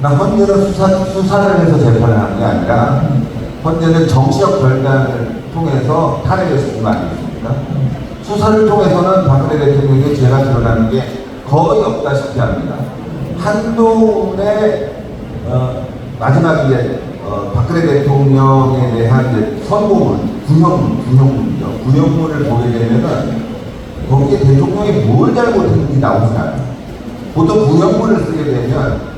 헌재는 수사를 해서 재판을 하는 게 아니라 헌재는 정치적 결단을 통해서 탄핵을 시키는 거 아니겠습니까? 수사를 통해서는 박근혜 대통령의 죄가 드러나는 게 거의 없다시피 합니다. 한동훈의 마지막에 박근혜 대통령에 대한 이제 선고문, 구형문이죠. 구형문을 보게 되면은 거기에 대통령이 뭘 잘못했는지 나오지 않아요. 보통 구형문을 쓰게 되면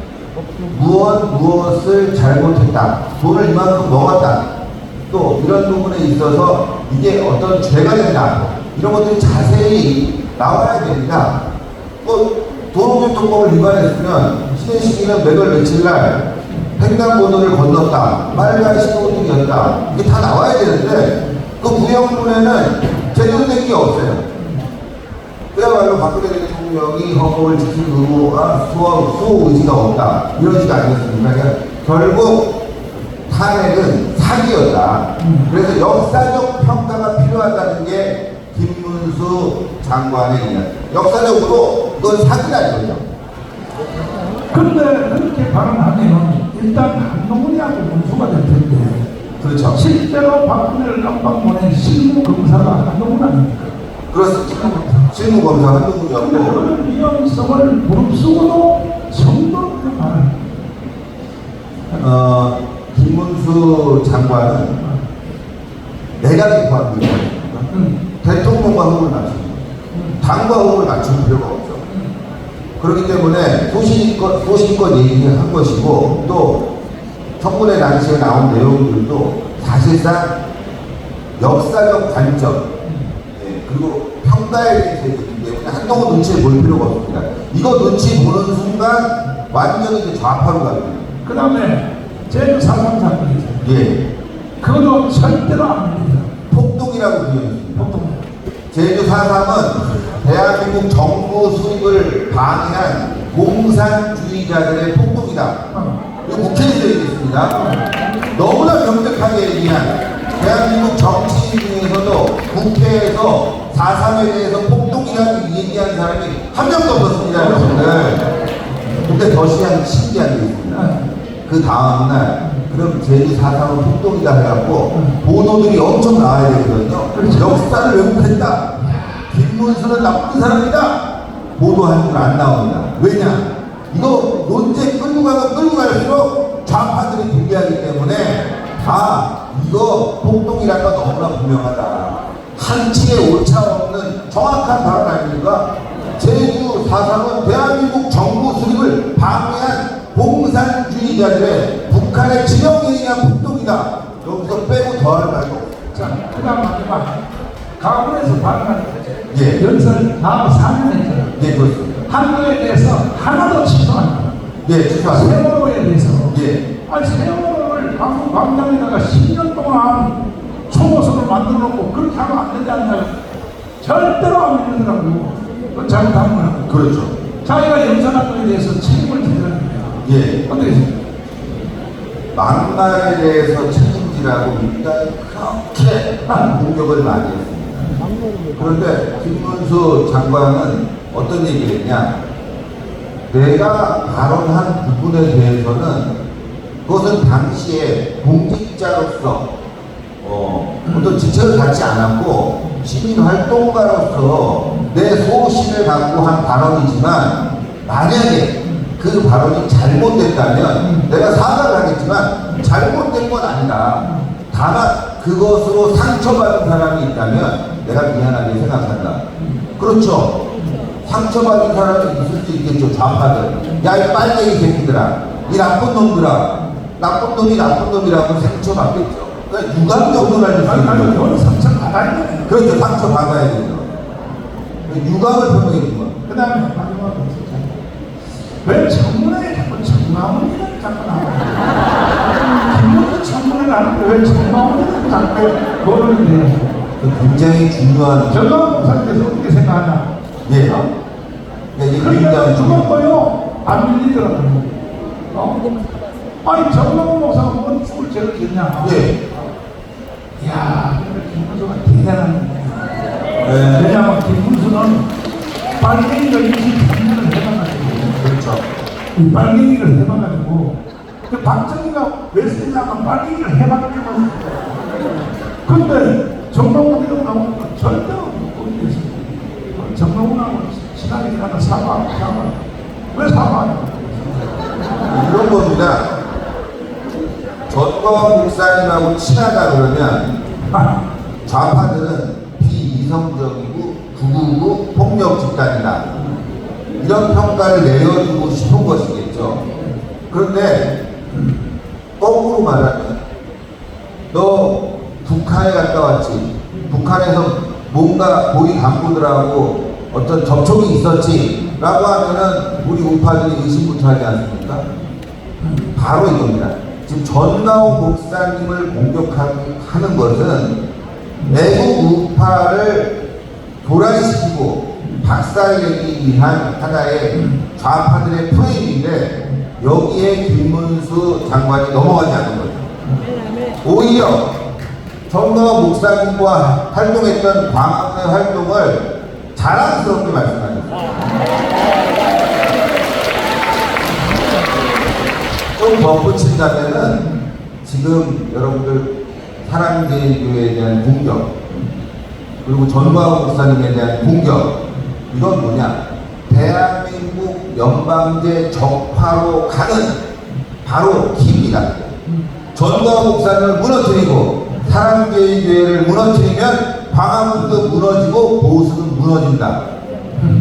무엇을 잘못했다, 돈을 이만큼 먹었다, 또 이런 부분에 있어서 이게 어떤 죄가 된다, 이런 것들이 자세히 나와야 됩니다. 도로교통법을 위반했으면 시행 시기는 몇월 며칠날 횡단보도를 건넜다, 빨간 신호등이었다, 이게 다 나와야 되는데 그 구형문에는 제대로 된 게 없어요. 그야말로 박근혜 대통령이 헌법을 지킬 의무가 수호 의지가 없다, 이러지가 아니었습니까? 그러니까 결국 탄핵은 사기였다. 그래서 역사적 평가가 필요하다는 게 김문수 장관의 이야기. 역사적으로 그건 사기라는 거죠. 그런데 그렇게 발언하면 일단 한동훈이하고 문수가 될 텐데, 그렇죠. 실제로 박근혜를 깜빡 보낸 실무검사가 한동훈 아닙니까? 그렇습니다. 실무검사 한동훈이었고, 그런 위험성을 무릅쓰고도 정도로 말합니다. 김문수 장관은 내각이 포함되어 있습니다. 대통령과 호흡을 맞춥니다. 당과 호흡을 맞출 필요가 없죠. 그렇기 때문에 소신껏 얘기한 것이고, 또 청문회 당시에 나온 내용들도 사실상 역사적 관점, 그리고 평가에 대해서 있기 때문에 한동훈 눈치를 볼 필요가 없습니다. 이거 눈치 보는 순간 완전히 이제 좌파로 갑니다. 그 다음에 제주 4.3 사건이죠. 예. 그것도 절대로 안 됩니다. 폭동이라고 비교했습니다. 보통 제주 4.3은 대한민국 정부 수립을 방해한 공산주의자들의 폭동이다. 이거 국회에서 얘기했습니다. 너무나 명백하게 얘기한, 대한민국 정치인 중에서도 국회에서 4.3에 대해서 폭동이라고 얘기한 사람이 한 명도 없었습니다, 여러분들. 근데 더 신기한 게 있습니다. 그 다음날, 그럼 제주 4.3은 폭동이다 해갖고 보도들이 엄청 나와야 되거든요. 역사를 왜곡했다, 김문수는 나쁜 사람이다, 보도하는 건 안 나옵니다. 왜냐? 이거 논쟁 끌고 갈수록 좌파들이 불리하기 때문에 이거 폭동이란 건 너무나 분명하다. 한치의 오차 없는 정확한 발언 아닙니까? 제주 4.3은 대한민국 정부 수립을 방해한 공산주의자들의 북한의 진영에 의한 폭동이다. 여기서 빼고 더할 말도 없습니다. 자, 그 다음 마지막 가군에서 발언한 거죠. 예. 연설 다음 4년 했잖아요. 예, 그렇습니다. 한국에 대해서 하나도 취소한다. 예, 취소하세요. 세월호에 대해서. 예. 아니, 세월호를 한국 광장에다가 10년 동안 초고속을 만들어 놓고 그렇게 하면 안 되지 않나요? 절대로 안 되더라고. 잘못한 거는. 그렇죠. 자기가 연설한 거에 대해서 책임을 져야 됩니다. 예. 어떻게 생각해요? 막말에 대해서 책임지라고 민주당이 그렇게 공격을 많이 했습니다. 그런데 김문수 장관은 어떤 얘기를 했냐? 내가 발언한 부분에 대해서는 그것은 당시에 공직자로서 어떤 직책을 갖지 않았고 시민활동가로서 내 소신을 갖고 한 발언이지만, 만약에 그 발언이 잘못됐다면 내가 사과를 하겠지만 잘못된 건 아니다. 다만 그것으로 상처받은 사람이 있다면 내가 미안하게 생각한다. 그렇죠. 상처받은 사람이 있을 수 있겠죠. 좌파들. 야, 이 빨갱이 새끼들아, 이 나쁜 놈들아, 나쁜 놈이 나쁜 놈이라고 상처받겠죠. 그러니까 유감 정도는 할수 있는 거죠. 오늘 상처 받아야 돼. 그렇죠. 상처 받아야 되죠. 유감을 표명해 준 거예요. 그 다음에 마지막으로 왜 청문회에 자꾸 정마문이라고 자꾸 나와요? 김문수 청문회를 하는데 왜 정마문이라고 자꾸 거론을 해요? 굉장히 중요한. 정마문 목사님께서 어떻게 생각하냐? 예. 이게 그러니까 굉장히 죽었고요. 안 밀리더라고요. 아니, 정마문 목사가 뭔 죽을 죄를 졌냐? 예. 이야, 김문수가 대단한 거예요. 네. 왜냐하면 김문수는 빨갱이가 23년을 해봤거든요. 그렇죠. 이 빨갱이를 해봐가지고 그 박정희가 왜 쓰냐면 빨갱이를 해봤기 때문에. 근데 정동훈이랑 나오는 건 절대 없는 있습니다. 정동훈하고 친하게 지나가 사과. 왜 사과하냐? 이런 겁니다. 전광훈 목사님하고 친하다 그러면 좌파들은 비이성적이고 극우고 폭력 집단이다, 이런 평가를 내려주고 싶은 것이겠죠. 그런데 거꾸로 말하면 너 북한에 갔다 왔지, 북한에서 뭔가 고위 간부들하고 어떤 접촉이 있었지 라고 하면은 우리 우파들이 의심부터 하지 않습니까? 바로 이겁니다. 지금 전광훈 목사님을 공격하는 것은 내국 우파를 도란시키고 박살내기 위한 하나의 좌파들의 프레임인데, 여기에 김문수 장관이 넘어가지 않는 거죠. 오히려 전광훈 목사님과 활동했던 광화문의 활동을 자랑스럽게 말씀하셨습니다. 좀 덧붙인다면은 지금 여러분들 사랑제일교회에 대한 공격, 그리고 전광훈 목사님에 대한 공격, 이건 뭐냐? 대한민국 연방제 적파로 가는 바로 킵니다. 전광훈 목사님을 무너뜨리고 사랑제일교회를 무너뜨리면 광화문도 무너지고 보수는 무너진다.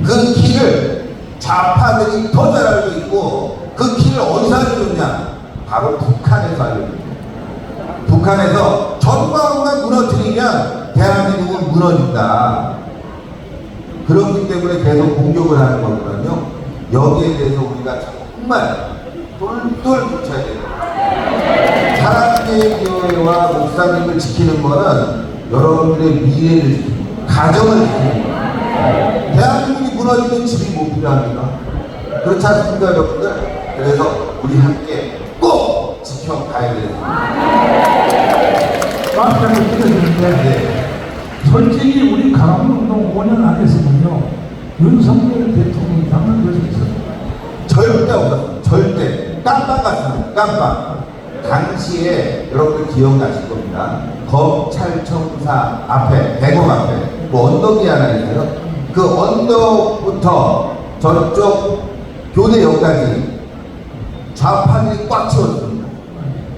그 키를 좌파들이 더 잘 알고 있고, 그 키를 어디서 알려줬냐? 바로 북한에서 알려줍니다. 북한에서 전광훈만 무너뜨리면 대한민국은 무너진다. 그렇기 때문에 계속 공격을 하는 거거든요. 여기에 대해서 우리가 정말 똘똘 붙여야 돼요. 사랑제일교회와 목사님을 지키는 거는 여러분들의 미래를 지키는, 가정을 지키는 거예요. 대한민국이 무너지면 집이 못 필요합니까? 그렇지 않습니까, 여러분들? 그래서 우리 함께 꼭 지켜가야 됩니다. 말씀을 드렸는데, 솔직히 우리 강화문운동 5년 안에서는요, 윤석열 대통령이 당한 것이 있어요. 절대 없었어요. 절대. 깜빡 같습니다. 깜빡. 당시에 여러분들 기억나실 겁니다. 검찰청사 앞에, 대검 앞에 뭐 언덕이 하나 있어요. 그 언덕부터 저쪽 교대역까지 좌파들이 꽉 채웠습니다.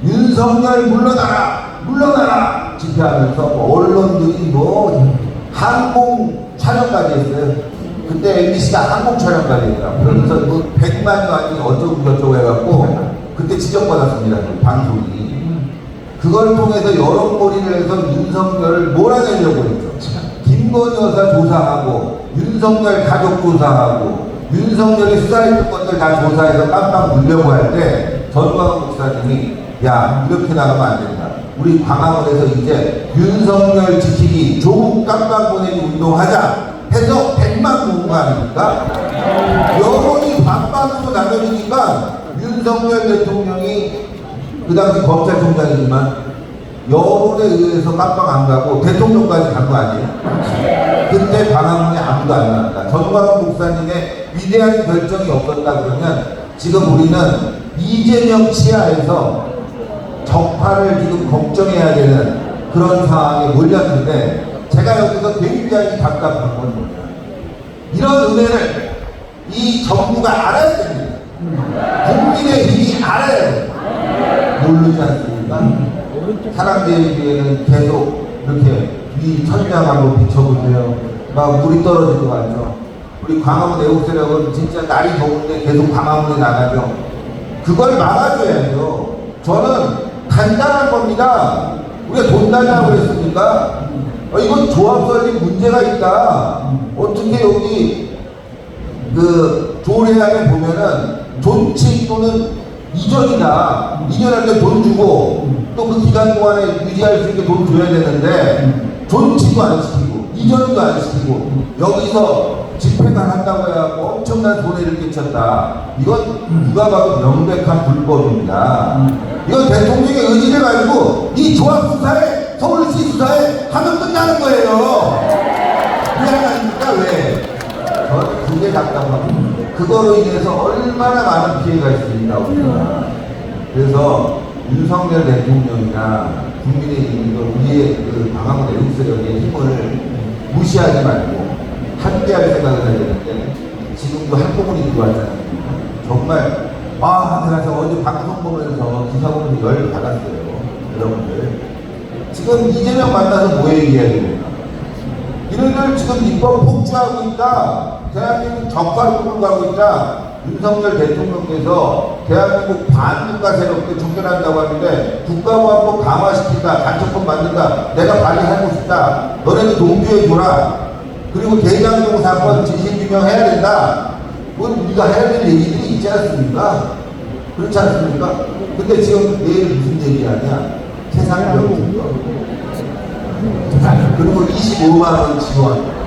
윤석열 물러나라 집회하면서 뭐 언론들이 뭐 항공 촬영까지 했어요. 그때 MBC가 항공 촬영까지 했더라고요. 그러면서 뭐 100만이 아니 어쩌고 저쩌고 해갖고 그때 지적받았습니다. 그 방송이. 그걸 통해서 여론몰이를 해서 윤석열을 몰아내려고 했죠. 김건희 여사 조사하고 윤석열 가족 조사하고 윤석열이 수사했던 것들 다 조사해서 깜빡 물려고 할 때 전광훈 목사님이 야, 이렇게 나가면 안 된다. 우리 광화문에서 이제 윤석열 지키기 조국 깜빡 보내기 운동하자 해서 100만 모은 거 아닙니까? 여론이 반반으로 나눠지니까 윤석열 대통령이 그 당시 검찰총장이지만 여론에 의해서 깜빡 안 가고 대통령까지 간 거 아니에요? 그때 광화문에 아무도 안 나왔다. 전광훈 목사님의 위대한 결정이 없었다 그러면 지금 우리는 이재명 치하에서 적파를 지금 걱정해야 되는 그런 상황에 몰렸는데, 제가 여기서 굉장히 답답한 건 뭐냐, 이런 은혜를 이 정부가 알아야 됩니다. 국민의힘이 알아야 돼요. 모르지 않습니까? 사랑제일교회는 계속 이렇게 이 천장 한번 비춰보세요. 막 물이 떨어질 것 같죠. 우리 광화문 애국세력은 진짜 날이 더운데 계속 광화문에 나가죠. 그걸 막아줘야죠. 저는 간단한 겁니다. 우리가 돈 달라고 그랬습니까? 이건 조합 설립 문제가 있다. 어떻게 여기 그 조례안에 보면은 존칭 또는 이전이다. 이전할 때 돈 주고 또 그 기간 동안에 유지할 수 있게 돈 줘야 되는데 존칭도 안 시키고 이전도 안 시키고 여기서 집회만 한다고 해갖고 엄청난 손해를 끼쳤다. 이건 누가 봐도 명백한 불법입니다. 이건 대통령의 의지를 가지고 이 조합 수사에, 서울시 수사에 하면 끝나는 거예요. 왜 안 합니까? 왜? 저는 그게 답답합니다. 그거로 인해서 얼마나 많은 피해가 있습니다. 우리가. 그래서 윤석열 대통령이나 국민의힘도 우리의 그 방황 내국세력의 힘을 무시하지 말고 함께할 생각을 해야 되는데 지금도 한꺼번에 들어왔잖아요. 정말 제가 어제 방송 보면서 기사 보면서 열 받았어요. 여러분들 지금 이재명 만나서 뭐 얘기해야 됩니까? 이놈들 지금 입법 폭주하고 있다. 대한민국 적발 끌고 가고 있다. 윤석열 대통령께서 대한민국 반국가 세력들 쫓겨난다고 하는데 국가보안법 강화시킨다. 간첩법 만든다. 내가 발의하고 싶다. 너네도 동조해줘라. 그리고 대장동 사건 진실규명해야 된다. 그건 우리가 해야 될 얘기들이 있지 않습니까? 그렇지 않습니까? 근데 지금 내일 무슨 얘기하냐? 세상병 그리고 25만원 지원.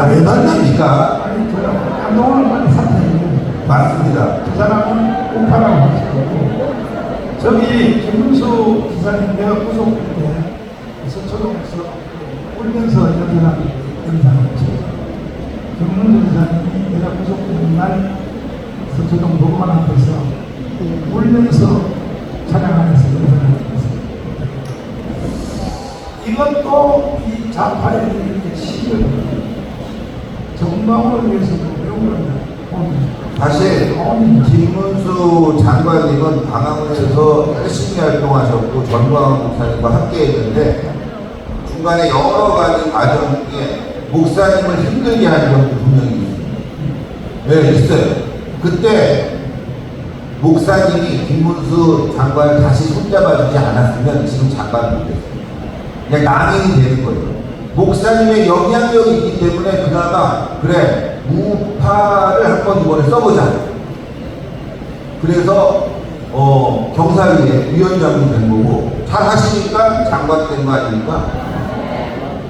왜 만납니까? 아니, 한동안은 많이 사퇴했는데. 맞습니다. 그 사람은 오파라고 하시고. 저기, 김문수 기사님 내가 구속될 때, 서초동에서 울면서 연설한 영상을 찍었어요. 김문수 기사님이 내가 구속된 날, 서초동 도관 앞에서 울면서 촬영하면서 연설을 했어요. 이것도 이 좌파의 이렇게 시련 정방을 위해서도 배우는 사실 김문수 장관님은 방황에서 열심히 활동하셨고 전광훈 목사님과 함께 했는데 중간에 여러 가지 과정 중에 목사님을 힘들게 하는 것도 분명히 있습니다. 네, 있어요. 그때 목사님이 김문수 장관을 다시 손잡아주지 않았으면 지금 장관이 못했어요. 그냥 남인이 되는 거예요. 목사님의 영향력이 있기 때문에 그나마 그래 우파를 한번 이번에 써보자. 그래서 경사위에 위원장도 된 거고 잘 하시니까 장관 된 거 아닙니까?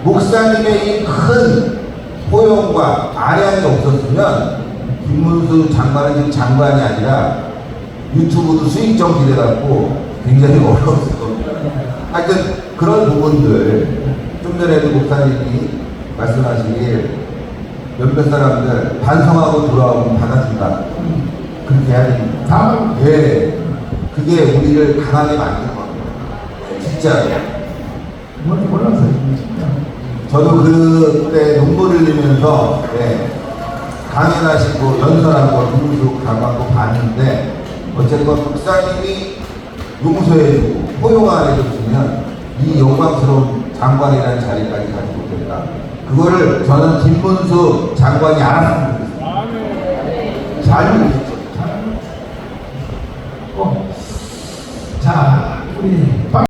목사님의 이 큰 포용과 아량이 없었으면 김문수 장관은 지금 장관이 아니라 유튜브도 수익적 기대갖고 굉장히 어려웠을 겁니다. 하여튼 그런 부분들 좀 전에도 목사님이 말씀하시길 몇몇 사람들 반성하고 돌아오면 받아준다. 그렇게 해야 됩니다. 예, 그게 우리를 강하게 만든 겁니다. 진짜. 뭔지 몰랐어요. 저도 그때 눈물을 흘리면서 강연하시고 연설한 거 김문수 강한 거 봤는데 어쨌건 목사님이 용서해주고 포용해줬으면 이 영광스러운 장관이라는 자리까지 가지 못했다. 그거를 저는 김문수 장관이 알았으면 좋겠습니다. 잘 모르겠죠. 자, 우리